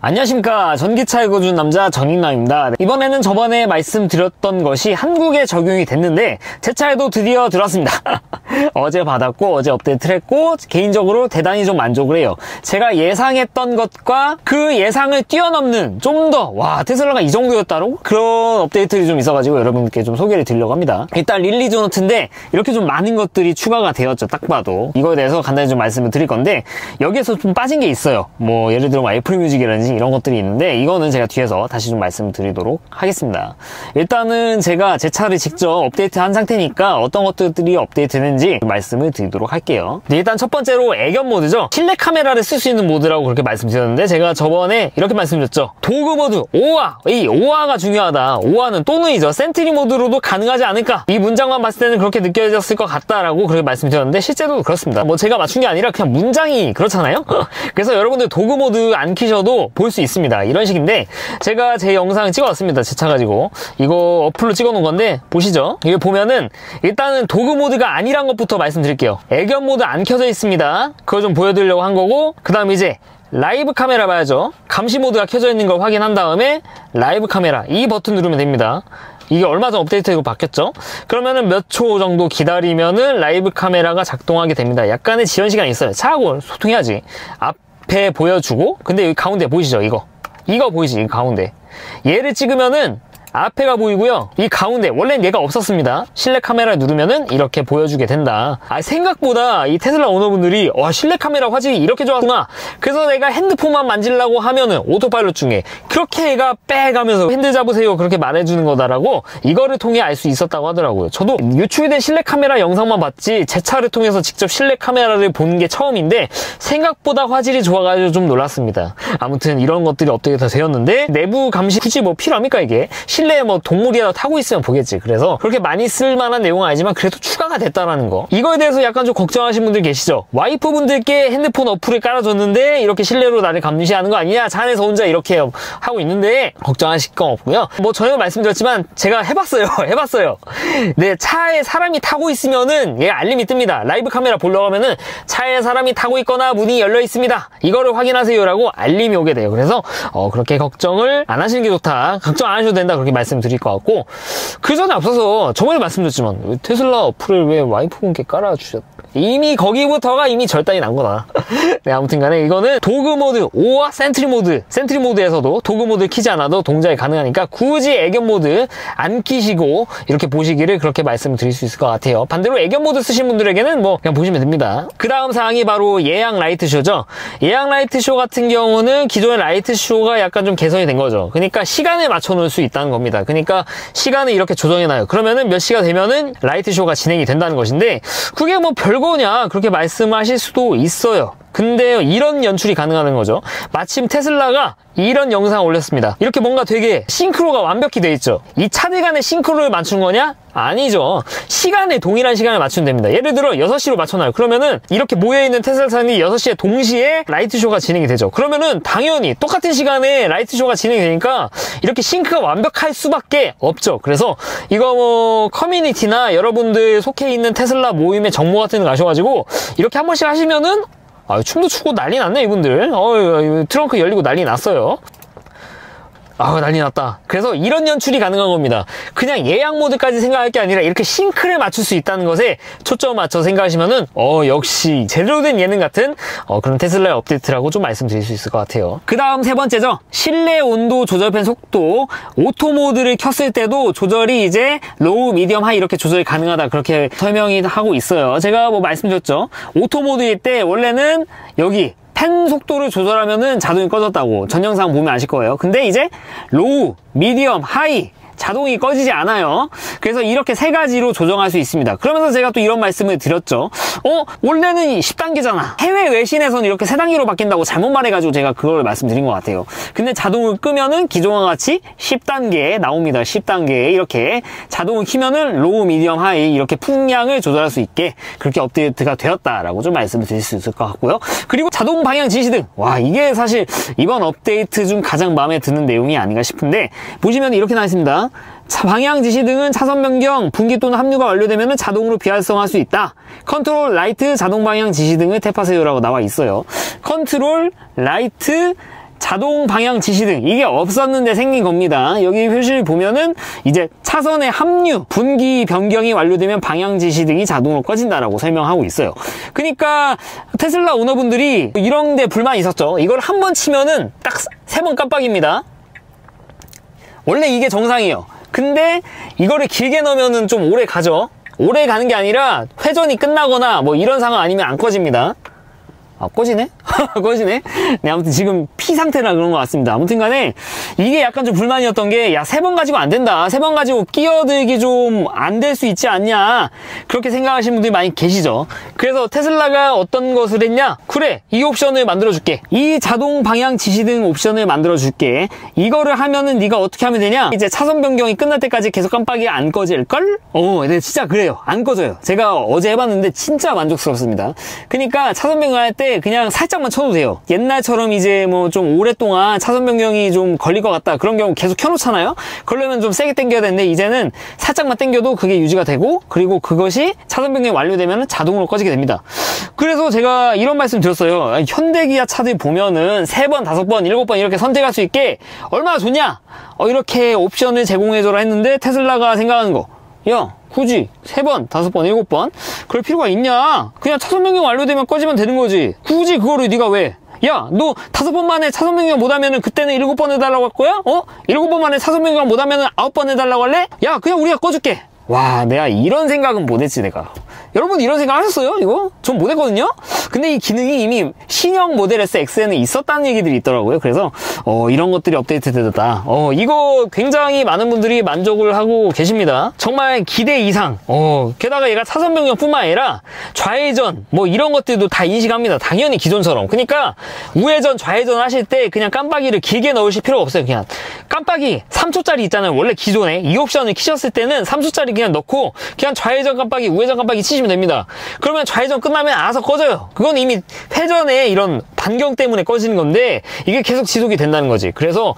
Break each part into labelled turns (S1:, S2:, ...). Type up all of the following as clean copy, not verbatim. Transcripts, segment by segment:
S1: 안녕하십니까. 전기차에 거주는 남자 전익남입니다. 이번에는 저번에 말씀드렸던 것이 한국에 적용이 됐는데 제 차에도 드디어 들어왔습니다. 어제 받았고 어제 업데이트를 했고 개인적으로 대단히 좀 만족을 해요. 제가 예상했던 것과 그 예상을 뛰어넘는 좀 더 테슬라가 이 정도였다고? 그런 업데이트들이 좀 있어가지고 여러분께 좀 소개를 드리려고 합니다. 일단 릴리즈 노트인데 이렇게 좀 많은 것들이 추가가 되었죠. 딱 봐도 이거에 대해서 간단히 좀 말씀을 드릴 건데 여기에서 좀 빠진 게 있어요. 뭐 예를 들어 애플 뮤직이라든지 이런 것들이 있는데 이거는 제가 뒤에서 다시 좀 말씀드리도록 하겠습니다. 일단은 제가 제 차를 직접 업데이트 한 상태니까 어떤 것들이 업데이트 되는지 말씀을 드리도록 할게요. 일단 첫 번째로 애견 모드죠. 실내 카메라를 쓸 수 있는 모드라고 그렇게 말씀드렸는데 제가 저번에 이렇게 말씀드렸죠. 도구 모드 5화, 이 5화가 중요하다. 5화는 또는이죠. 센트리 모드로도 가능하지 않을까. 이 문장만 봤을 때는 그렇게 느껴졌을 것 같다라고 그렇게 말씀드렸는데 실제로 그렇습니다. 뭐 제가 맞춘 게 아니라 그냥 문장이 그렇잖아요. 그래서 여러분들 도구 모드 안 키셔도 볼 수 있습니다. 이런 식인데 제가 제 영상 찍어왔습니다. 제 차 가지고 이거 어플로 찍어놓은 건데 보시죠. 이거 보면은 일단은 도구 모드가 아니란 것부터 말씀드릴게요. 애견 모드 안 켜져 있습니다. 그거 좀 보여드리려고 한 거고 그 다음 이제 라이브 카메라 봐야죠. 감시 모드가 켜져 있는 걸 확인한 다음에 라이브 카메라 이 버튼 누르면 됩니다. 이게 얼마 전 업데이트되고 바뀌었죠. 그러면은 몇 초 정도 기다리면은 라이브 카메라가 작동하게 됩니다. 약간의 지연 시간이 있어요. 차하고 소통해야지. 앞에 보여주고 근데 여기 가운데 보이시죠? 이거 보이지? 이 가운데 얘를 찍으면은 앞에가 보이고요. 이 가운데 원래는 얘가 없었습니다. 실내 카메라 누르면은 이렇게 보여주게 된다. 생각보다 이 테슬라 오너분들이 실내 카메라 화질이 이렇게 좋았구나. 그래서 내가 핸드폰만 만지려고 하면은 오토파일럿 중에 그렇게 얘가 빼가면서 핸들 잡으세요 그렇게 말해주는 거다라고 이거를 통해 알 수 있었다고 하더라고요. 저도 유출된 실내 카메라 영상만 봤지 제 차를 통해서 직접 실내 카메라를 보는 게 처음인데 생각보다 화질이 좋아가지고 좀 놀랐습니다. 아무튼 이런 것들이 업데이트가 되었는데 내부 감시 굳이 뭐 필요합니까 이게? 실내에 뭐 동물이라도 타고 있으면 보겠지. 그래서 그렇게 많이 쓸만한 내용은 아니지만 그래도 추가가 됐다라는 거. 이거에 대해서 약간 좀 걱정하시는 분들 계시죠? 와이프분들께 핸드폰 어플을 깔아줬는데 이렇게 실내로 나를 감시하는 거 아니냐? 차 안에서 혼자 이렇게 하고 있는데 걱정하실 건 없고요. 뭐 전에 말씀드렸지만 제가 해봤어요. 내 차에 사람이 타고 있으면은 얘 알림이 뜹니다. 라이브 카메라 보려고 하면은 차에 사람이 타고 있거나 문이 열려 있습니다. 이거를 확인하세요라고 알림이 오게 돼요. 그래서 그렇게 걱정을 안 하시는 게 좋다. 걱정 안 하셔도 된다. 그렇게 말씀드릴 것 같고 그 전에 앞서서 저번에 말씀드렸지만 테슬라 어플을 왜 와이프분께 깔아주셨 이미 거기부터가 이미 절단이 난 거다. 네, 아무튼 간에 이거는 도구 모드 5와 센트리 모드에서도 도구 모드 키지 않아도 동작이 가능하니까 굳이 애견 모드 안 키시고 이렇게 보시기를 그렇게 말씀드릴 수 있을 것 같아요. 반대로 애견 모드 쓰신 분들에게는 뭐 그냥 보시면 됩니다. 그 다음 사항이 바로 예약 라이트 쇼죠. 예약 라이트 쇼 같은 경우는 기존의 라이트 쇼가 약간 좀 개선이 된 거죠. 그러니까 시간에 맞춰 놓을 수 있다는 겁니다. 그러니까 시간을 이렇게 조정해놔요. 그러면은 몇 시가 되면은 라이트 쇼가 진행이 된다는 것인데 그게 뭐 별거냐 그렇게 말씀하실 수도 있어요. 근데 이런 연출이 가능한 거죠. 마침 테슬라가 이런 영상을 올렸습니다. 이렇게 뭔가 되게 싱크로가 완벽히 돼 있죠. 이 차들 간의 싱크로를 맞춘 거냐? 아니죠. 동일한 시간을 맞추면 됩니다. 예를 들어 6시로 맞춰놔요. 그러면은 이렇게 모여있는 테슬라 차량이 6시에 동시에 라이트 쇼가 진행이 되죠. 그러면은 당연히 똑같은 시간에 라이트 쇼가 진행이 되니까 이렇게 싱크가 완벽할 수밖에 없죠. 그래서 이거 뭐 커뮤니티나 여러분들 속해 있는 테슬라 모임의 정모 같은 데 가셔가지고 이렇게 한 번씩 하시면은 춤도 추고 난리 났네 이분들. 트렁크 열리고 난리 났어요. 난리 났다. 그래서 이런 연출이 가능한 겁니다. 그냥 예약 모드까지 생각할 게 아니라 이렇게 싱크를 맞출 수 있다는 것에 초점 맞춰 생각하시면은 역시 제대로 된 예능 같은 그런 테슬라의 업데이트라고 좀 말씀드릴 수 있을 것 같아요. 그 다음 세 번째죠. 실내 온도 조절펜 속도 오토 모드를 켰을 때도 조절이 이제 로우, 미디엄, 하이 이렇게 조절이 가능하다 그렇게 설명이 하고 있어요. 제가 뭐 말씀드렸죠. 오토 모드일 때 원래는 여기 펜 속도를 조절하면은 자동이 꺼졌다고 전 영상 보면 아실 거예요. 근데 이제 로우, 미디엄, 하이 자동이 꺼지지 않아요. 그래서 이렇게 세 가지로 조정할 수 있습니다. 그러면서 제가 또 이런 말씀을 드렸죠. 원래는 10단계잖아. 해외 외신에서는 이렇게 3단계로 바뀐다고 잘못 말해가지고 제가 그걸 말씀드린 것 같아요. 근데 자동을 끄면은 기존과 같이 10단계에 나옵니다. 10단계에 이렇게 자동을 키면은 로우, 미디엄, 하이 이렇게 풍량을 조절할 수 있게 그렇게 업데이트가 되었다라고 좀 말씀을 드릴 수 있을 것 같고요. 그리고 자동 방향 지시등. 이게 사실 이번 업데이트 중 가장 마음에 드는 내용이 아닌가 싶은데 보시면 이렇게 나와 있습니다. 방향 지시 등은 차선 변경, 분기 또는 합류가 완료되면 자동으로 비활성화할 수 있다. 컨트롤 라이트 자동 방향 지시 등을 탭하세요라고 나와 있어요. 컨트롤 라이트 자동 방향 지시등 이게 없었는데 생긴 겁니다. 여기 표시를 보면은 이제 차선의 합류, 분기 변경이 완료되면 방향 지시등이 자동으로 꺼진다라고 설명하고 있어요. 그러니까 테슬라 오너분들이 이런 데 불만이 있었죠. 이걸 한 번 치면은 딱 3번 깜빡입니다. 원래 이게 정상이에요. 근데 이거를 길게 넣으면은 좀 오래 가죠. 오래 가는 게 아니라 회전이 끝나거나 뭐 이런 상황 아니면 안 꺼집니다. 아, 꺼지네? 꺼지네? 네, 아무튼 지금 피 상태라 그런 것 같습니다. 아무튼 간에 이게 약간 좀 불만이었던 게, 야, 3번 가지고 안 된다. 3번 가지고 끼어들기 좀 안 될 수 있지 않냐. 그렇게 생각하시는 분들이 많이 계시죠. 그래서 테슬라가 어떤 것을 했냐? 그래, 이 옵션을 만들어줄게. 이 자동 방향 지시등 옵션을 만들어줄게. 이거를 하면은 네가 어떻게 하면 되냐? 이제 차선 변경이 끝날 때까지 계속 깜빡이 안 꺼질걸? 네, 진짜 그래요. 안 꺼져요. 제가 어제 해봤는데 진짜 만족스럽습니다. 그러니까 차선 변경할 때 그냥 살짝만 쳐도 돼요. 옛날처럼 이제 뭐 좀 오랫동안 차선 변경이 좀 걸릴 것 같다 그런 경우 계속 켜놓잖아요. 그러려면 좀 세게 당겨야 되는데 이제는 살짝만 당겨도 그게 유지가 되고, 그리고 그것이 차선 변경이 완료되면 자동으로 꺼지게 됩니다. 그래서 제가 이런 말씀 드렸어요. 현대기아 차들 보면은 3번, 5번, 7번 이렇게 선택할 수 있게 얼마나 좋냐? 이렇게 옵션을 제공해줘라 했는데 테슬라가 생각하는 거, 야, 굳이 3번, 5번, 7번 그럴 필요가 있냐? 그냥 차선 변경 완료되면 꺼지면 되는 거지. 굳이 그거를 네가 왜? 야, 너 5번 만에 차선 변경 못하면은 그때는 7번 해달라고 할 거야? 7번 만에 차선 변경 못하면은 9번 해달라고 할래? 야, 그냥 우리가 꺼줄게. 와, 내가 이런 생각은 못했지, 내가. 여러분 이런 생각 하셨어요? 이거? 전 못했거든요? 근데 이 기능이 이미 신형 모델 S X에는 있었다는 얘기들이 있더라고요. 그래서 이런 것들이 업데이트 됐다. 이거 굉장히 많은 분들이 만족을 하고 계십니다. 정말 기대 이상. 게다가 얘가 차선 변경뿐만 아니라 좌회전 뭐 이런 것들도 다 인식합니다. 당연히 기존처럼. 그러니까 우회전 좌회전 하실 때 그냥 깜빡이를 길게 넣으실 필요가 없어요. 그냥 깜빡이 3초짜리 있잖아요. 원래 기존에 이 옵션을 키셨을 때는 3초짜리 그냥 넣고 그냥 좌회전 깜빡이 우회전 깜빡이 치시면 됩니다. 그러면 좌회전 끝나면 알아서 꺼져요. 그건 이미 회전의 이런 반경 때문에 꺼지는 건데 이게 계속 지속이 된다는 거지. 그래서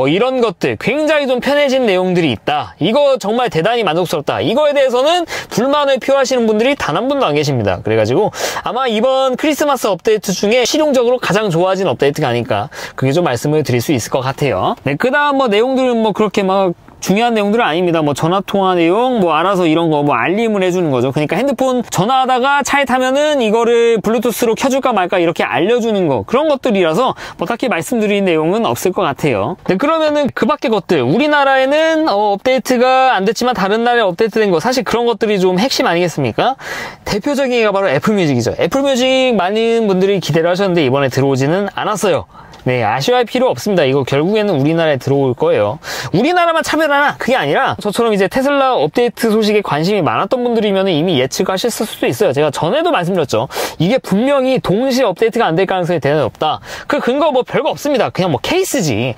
S1: 이런 것들 굉장히 좀 편해진 내용들이 있다. 이거 정말 대단히 만족스럽다. 이거에 대해서는 불만을 표하시는 분들이 단 한 분도 안 계십니다. 그래가지고 아마 이번 크리스마스 업데이트 중에 실용적으로 가장 좋아진 업데이트가 아닐까, 그게 좀 말씀을 드릴 수 있을 것 같아요. 네, 그 다음 뭐 내용들은 뭐 그렇게 막 중요한 내용들은 아닙니다. 뭐 전화통화 내용, 뭐 알아서 이런 거 뭐 알림을 해주는 거죠. 그러니까 핸드폰 전화하다가 차에 타면은 이거를 블루투스로 켜줄까 말까 이렇게 알려주는 거, 그런 것들이라서 뭐 딱히 말씀드릴 내용은 없을 것 같아요. 네, 그러면은 그 밖의 것들, 우리나라에는 업데이트가 안 됐지만 다른 나라에 업데이트된 거, 사실 그런 것들이 좀 핵심 아니겠습니까? 대표적인 게가 바로 애플뮤직이죠. 애플뮤직 많은 분들이 기대를 하셨는데 이번에 들어오지는 않았어요. 네, 아쉬워할 필요 없습니다. 이거 결국에는 우리나라에 들어올 거예요. 우리나라만 차별하나? 그게 아니라 저처럼 이제 테슬라 업데이트 소식에 관심이 많았던 분들이면 이미 예측하셨을 수도 있어요. 제가 전에도 말씀드렸죠. 이게 분명히 동시에 업데이트가 안 될 가능성이 대단히 높다. 그 근거 뭐 별거 없습니다. 그냥 뭐 케이스지.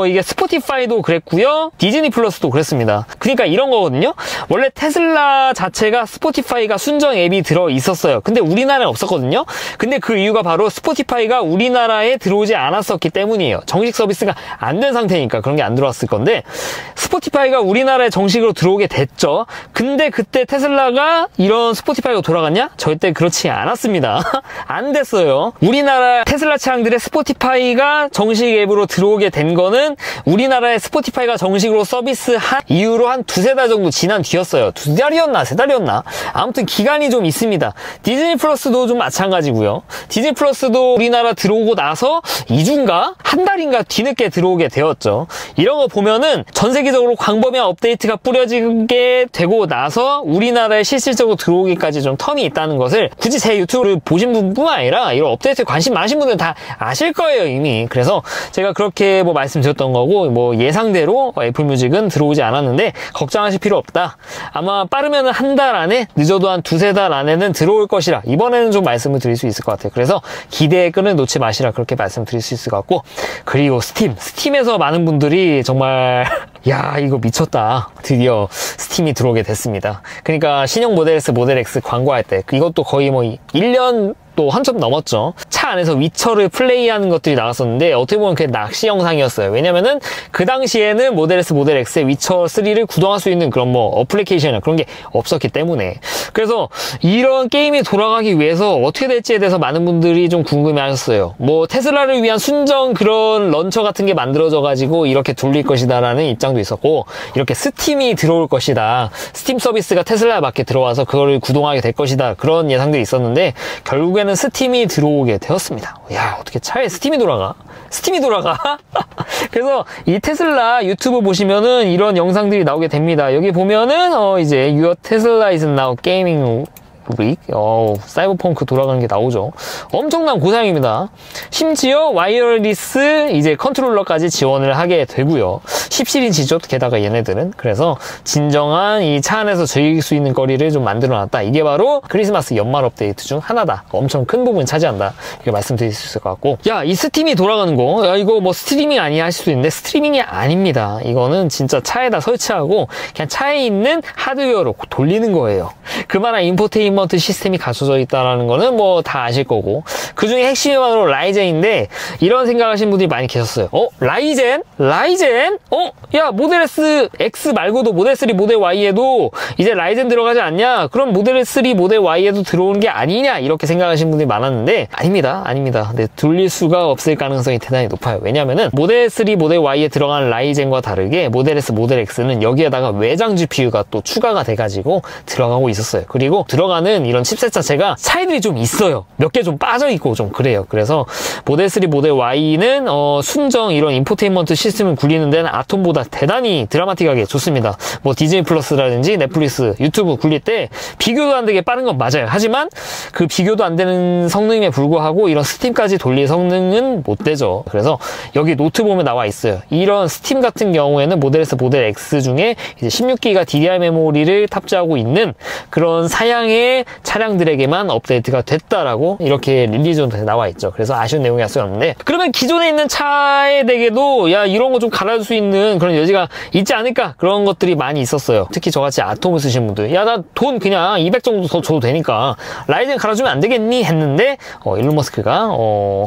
S1: 이게 스포티파이도 그랬고요. 디즈니 플러스도 그랬습니다. 그러니까 이런 거거든요. 원래 테슬라 자체가 스포티파이가 순정 앱이 들어 있었어요. 근데 우리나라에 없었거든요. 근데 그 이유가 바로 스포티파이가 우리나라에 들어오지 않았었기 때문이에요. 정식 서비스가 안 된 상태니까 그런 게 안 들어왔을 건데, 스포티파이가 우리나라에 정식으로 들어오게 됐죠. 근데 그때 테슬라가 이런 스포티파이가 돌아갔냐? 절대 그렇지 않았습니다. 안 됐어요. 우리나라 테슬라 차량들의 스포티파이가 정식 앱으로 들어오게 된 거는 우리나라에 스포티파이가 정식으로 서비스한 이후로 한 2-3달 정도 지난 뒤였어요. 2달이었나 3달이었나? 아무튼 기간이 좀 있습니다. 디즈니 플러스도 좀 마찬가지고요. 디즈니 플러스도 우리나라 들어오고 나서 2주인가? 한 달인가 뒤늦게 들어오게 되었죠. 이런 거 보면은 전 세계적으로 광범위한 업데이트가 뿌려지게 되고 나서 우리나라에 실질적으로 들어오기까지 좀 텀이 있다는 것을 굳이 제 유튜브를 보신 분뿐만 아니라 이런 업데이트에 관심 많으신 분들은 다 아실 거예요, 이미. 그래서 제가 그렇게 뭐 말씀드렸던 거고, 뭐 예상대로 애플뮤직은 들어오지 않았는데 걱정하실 필요 없다. 아마 빠르면 한 달 안에, 늦어도 한 2-3달 안에는 들어올 것이라 이번에는 좀 말씀을 드릴 수 있을 것 같아요. 그래서 기대의 끈을 놓지 마시라, 그렇게 말씀드릴 수 있을 것 같고, 그리고 스팀에서 많은 분들이 정말 야, 이거 미쳤다. 드디어 스팀이 들어오게 됐습니다. 그러니까 신형 모델 S, 모델 X 광고할 때 이것도 거의 뭐 1년 또 한참 넘었죠. 차 안에서 위쳐를 플레이하는 것들이 나왔었는데 어떻게 보면 그게 낚시 영상이었어요. 왜냐면은 그 당시에는 모델 S, 모델 X에 위쳐 3를 구동할 수 있는 그런 뭐 어플리케이션이나 그런 게 없었기 때문에. 그래서 이런 게임이 돌아가기 위해서 어떻게 될지에 대해서 많은 분들이 좀 궁금해 하셨어요. 뭐 테슬라를 위한 순정 그런 런처 같은 게 만들어져 가지고 이렇게 돌릴 것이다 라는 입장도 있었고, 이렇게 스팀이 들어올 것이다, 스팀 서비스가 테슬라 밖에 들어와서 그거를 구동하게 될 것이다, 그런 예상들이 있었는데 결국에는 스팀이 들어오게 되었습니다. 야, 어떻게 차에 스팀이 돌아가? 스팀이 돌아가? 그래서 이 테슬라 유튜브 보시면은 이런 영상들이 나오게 됩니다. 여기 보면은 이제 Your Tesla is now gaming 릭? 사이버펑크 돌아가는 게 나오죠. 엄청난 고사양입니다. 심지어 와이어리스 이제 컨트롤러까지 지원을 하게 되고요. 17인치죠. 게다가 얘네들은. 그래서 진정한 이 차 안에서 즐길 수 있는 거리를 좀 만들어놨다. 이게 바로 크리스마스 연말 업데이트 중 하나다. 엄청 큰 부분 차지한다. 이렇게 말씀드릴 수 있을 것 같고, 야, 이 스팀이 돌아가는 거, 야, 이거 뭐 스트리밍 아니야 하실 수도 있는데 스트리밍이 아닙니다. 이거는 진짜 차에다 설치하고 그냥 차에 있는 하드웨어로 돌리는 거예요. 그만한 인포테인먼트 시스템이 갖춰져 있다는 거는 뭐 다 아실 거고, 그 중에 핵심이 바로 라이젠인데, 이런 생각하시는 분들이 많이 계셨어요. 라이젠? 야, 모델 S, X 말고도 모델 3, 모델 Y에도 이제 라이젠 들어가지 않냐? 그럼 모델 3, 모델 Y에도 들어오는 게 아니냐? 이렇게 생각하시는 분들이 많았는데 아닙니다. 네, 돌릴 수가 없을 가능성이 대단히 높아요. 왜냐면은 모델 3, 모델 Y에 들어간 라이젠과 다르게 모델 S, 모델 X는 여기에다가 외장 GPU가 또 추가가 돼가지고 들어가고 있었어요. 그리고 들어가는 이런 칩셋 자체가 차이들이 좀 있어요. 몇 개 좀 빠져있고 좀 그래요. 그래서 모델 3, 모델 Y는 순정 이런 인포테인먼트 시스템을 굴리는 데는 아톰보다 대단히 드라마틱하게 좋습니다. 뭐 디즈니 플러스라든지 넷플릭스, 유튜브 굴릴 때 비교도 안 되게 빠른 건 맞아요. 하지만 그 비교도 안 되는 성능에 불구하고 이런 스팀까지 돌릴 성능은 못 되죠. 그래서 여기 노트 보면 나와 있어요. 이런 스팀 같은 경우에는 모델 S, 모델 X 중에 이제 16기가 DDR 메모리를 탑재하고 있는 그런 사양의 차량들에게만 업데이트가 됐다라고 이렇게 릴리즈온에 나와 있죠. 그래서 아쉬운 내용이 할 수 없는데, 그러면 기존에 있는 차에대게도 야, 이런 거 좀 갈아줄 수 있는 그런 여지가 있지 않을까? 그런 것들이 많이 있었어요. 특히 저같이 아톰을 쓰신 분들, 야, 나 돈 그냥 200 정도 더 줘도 되니까 라이젠 갈아주면 안 되겠니? 했는데 일론 머스크가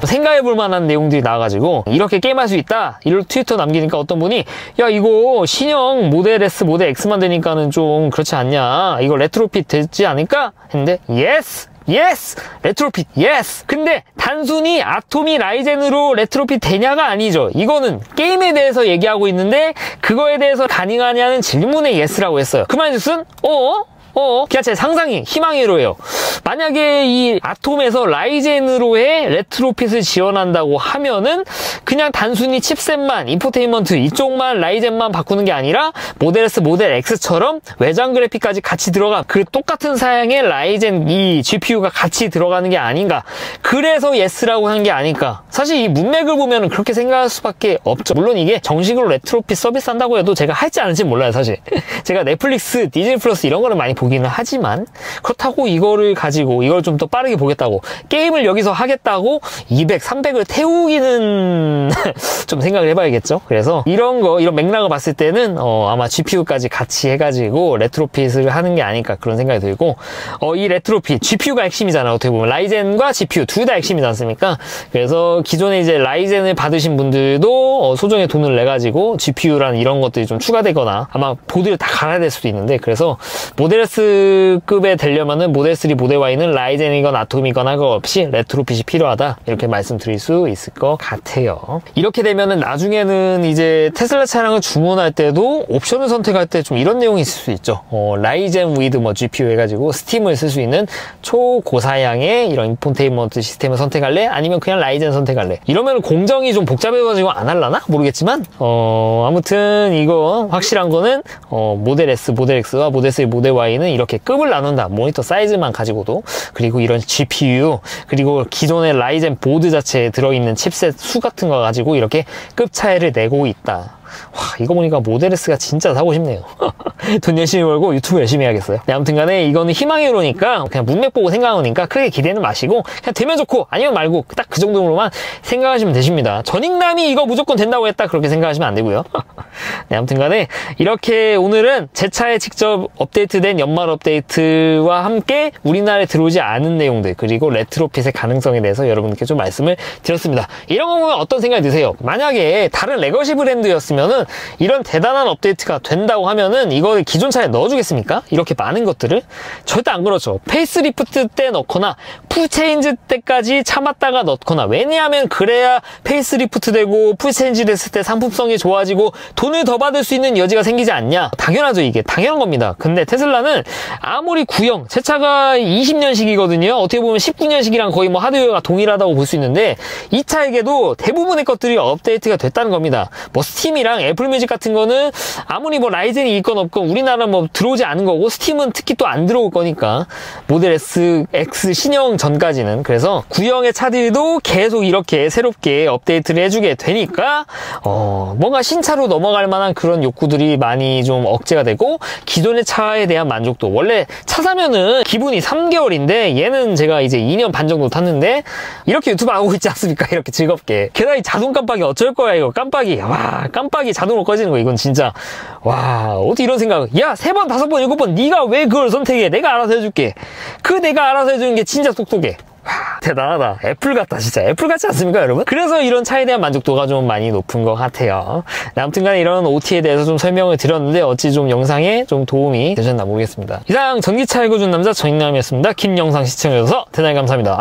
S1: 생각해볼 만한 내용들이 나와가지고 이렇게 게임할 수 있다, 이런 트위터 남기니까 어떤 분이 야, 이거 신형 모델 S, 모델 X만 되니까는 좀 그렇지 않냐, 이거 레트로핏 되지 않을까? 했는데 예스! 레트로핏, 예스! 근데 단순히 아톰이 라이젠으로 레트로핏 되냐가 아니죠. 이거는 게임에 대해서 얘기하고 있는데 그거에 대해서 가능하냐는 질문에 예스라고 했어요. 그 말의 뜻은 그냥 제 상상이, 희망으로예요. 만약에 이 아톰에서 라이젠으로의 레트로핏을 지원한다고 하면은 그냥 단순히 칩셋만, 인포테인먼트 이쪽만 라이젠만 바꾸는 게 아니라 모델 S, 모델 X처럼 외장 그래픽까지 같이 들어가, 그 똑같은 사양의 라이젠 이 GPU가 같이 들어가는 게 아닌가. 그래서 예스라고 한 게 아닐까. 사실 이 문맥을 보면 그렇게 생각할 수밖에 없죠. 물론 이게 정식으로 레트로핏 서비스 한다고 해도 제가 할지 안 할지 몰라요, 사실. 제가 넷플릭스, 디즈니 플러스 이런 거는 많이 보기는 하지만, 그렇다고 이거를 가지고 이걸 좀 더 빠르게 보겠다고, 게임을 여기서 하겠다고 200, 300을 태우기는 좀 생각을 해봐야겠죠. 그래서 이런 맥락을 봤을 때는 아마 GPU까지 같이 해가지고 레트로핏을 하는 게 아닐까, 그런 생각이 들고, 이 레트로핏, GPU가 핵심이잖아요. 어떻게 보면 라이젠과 GPU 둘 다 핵심이지 않습니까? 그래서 기존에 이제 라이젠을 받으신 분들도 소정의 돈을 내가지고 GPU라는 이런 것들이 좀 추가되거나 아마 보드를 다 갈아야 될 수도 있는데, 그래서 모델 S급에 되려면은 모델 3, 모델 Y는 라이젠이거나 아톰이거나 그거 없이 레트로핏이 필요하다, 이렇게 말씀드릴 수 있을 것 같아요. 이렇게 되면은 나중에는 이제 테슬라 차량을 주문할 때도 옵션을 선택할 때 좀 이런 내용이 있을 수 있죠. 라이젠 위드 뭐 GPU 해가지고 스팀을 쓸 수 있는 초고사양의 이런 인포테인먼트 시스템을 선택할래? 아니면 그냥 라이젠 선택할래? 이러면 공정이 좀 복잡해가지고 안 할라나? 모르겠지만 아무튼 이거 확실한 거는 모델 S, 모델 X와 모델 3, 모델 Y는 이렇게 급을 나눈다. 모니터 사이즈만 가지고도. 그리고 이런 GPU, 그리고 기존의 라이젠 보드 자체에 들어있는 칩셋 수 같은 거 가지고 이렇게 급 차이를 내고 있다. 와, 이거 보니까 모델 S가 진짜 사고 싶네요. 돈 열심히 벌고 유튜브 열심히 해야겠어요. 네, 아무튼 간에 이거는 희망의 호로니까 그냥 문맥 보고 생각하니까 크게 기대는 마시고 그냥 되면 좋고 아니면 말고 딱 그 정도로만 생각하시면 되십니다. 전익남이 이거 무조건 된다고 했다 그렇게 생각하시면 안 되고요. 네, 아무튼 간에 이렇게 오늘은 제 차에 직접 업데이트된 연말 업데이트와 함께 우리나라에 들어오지 않은 내용들 그리고 레트로핏의 가능성에 대해서 여러분께 좀 말씀을 드렸습니다. 이런 거 보면 어떤 생각이 드세요? 만약에 다른 레거시 브랜드였으면은 이런 대단한 업데이트가 된다고 하면은 이거를 기존 차에 넣어주겠습니까? 이렇게 많은 것들을? 절대 안 그렇죠. 페이스리프트 때 넣거나 풀체인지 때까지 참았다가 넣거나 왜냐하면 그래야 페이스리프트 되고 풀체인지 됐을 때 상품성이 좋아지고 돈을 더 받을 수 있는 여지가 생기지 않냐? 당연하죠. 이게 당연한 겁니다. 근데 테슬라는 아무리 구형 제 차가 20년식이거든요. 어떻게 보면 19년식이랑 거의 뭐 하드웨어가 동일하다고 볼 수 있는데 이 차에게도 대부분의 것들이 업데이트가 됐다는 겁니다. 뭐 스팀이랑 애플뮤직 같은 거는 아무리 뭐 라이젠이 있건 없건 우리나라 뭐 들어오지 않은 거고 스팀은 특히 또 안 들어올 거니까 모델 S, X 신형 전까지는 그래서 구형의 차들도 계속 이렇게 새롭게 업데이트를 해주게 되니까 뭔가 신차로 넘어갈 만한 그런 욕구들이 많이 좀 억제가 되고 기존의 차에 대한 만족도 원래 차 사면은 기분이 3개월인데 얘는 제가 이제 2년 반 정도 탔는데 이렇게 유튜브 하고 있지 않습니까? 이렇게 즐겁게 게다가 이 자동 깜빡이 어쩔 거야 이거 깜빡이 와 깜빡이 자동으로 꺼지는 거 이건 진짜 와 어떻게 이런 생각 야 3번 5번 7번 네가 왜 그걸 선택해 내가 알아서 해줄게 그 내가 알아서 해주는 게 진짜 똑똑해 와, 대단하다. 애플 같다, 진짜. 애플 같지 않습니까, 여러분? 그래서 이런 차에 대한 만족도가 좀 많이 높은 것 같아요. 아무튼 간에 이런 OT에 대해서 좀 설명을 드렸는데, 어찌 좀 영상에 좀 도움이 되셨나 모르겠습니다. 이상 전기차 읽어준 남자 전익남이었습니다. 긴 영상 시청해주셔서 대단히 감사합니다.